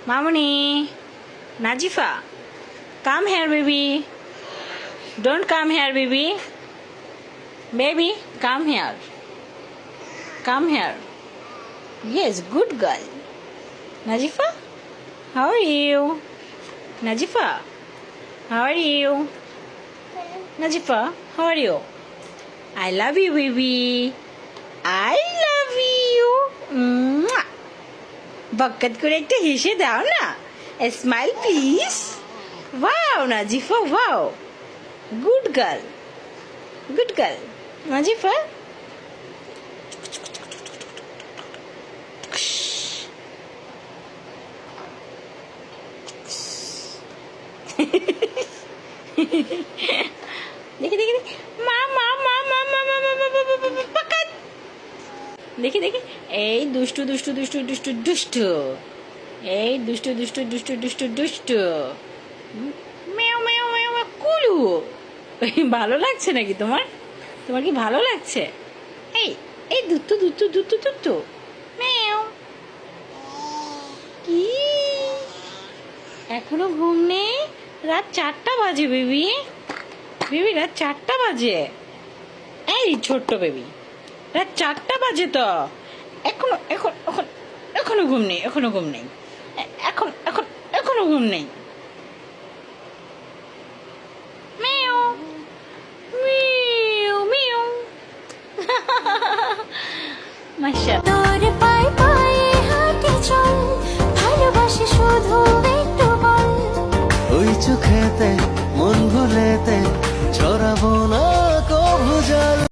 Mamuni, Najifa, come here, baby. Don't come here, baby. Baby, come here. Come here. Yes, good girl. Najifa, how are you? Najifa, how are you? Najifa, how are you? I love you, baby. I love you. Mwah. বকত করে একটা হেসে দাও না, smile please. Wow Nazifa, wow, good girl, good girl Nazifa. দেখি দেখি মা মা মা মা মা মা মা মা বকত। দেখি দেখি এই দুষ্টু দুষ্টু দুষ্টু দুষ্টু দুষ্টু, এই দুষ্টু দুষ্টু দুষ্টু দুষ্টু দুষ্টু, মেও মেও মেও কুলু। ভালো লাগছে নাকি তোমার? তোমার কি ভালো লাগছে? এই এই দুত্তু দুত্তু দুত্তু দুত্তু মেও। কি এখনো ঘুম নেই? রাত 4টা বাজে বেবি, বেবি রাত 4টা বাজে। এই ছোট্ট বেবি, রাত 4টা বাজে তো এখনো এখন এখন এখনো ঘুম নেই, এখনো ঘুম নেই, এখন এখন এখনো ঘুম নেই। Mu mu mu. মাশাআল্লাহ। তোর পায়ে পায়ে হাঁটি চল, ভালোবাসি শুধু একটু বল। ওই চোখেতে মন ভুলেতে ছড়াবো না কভু জল।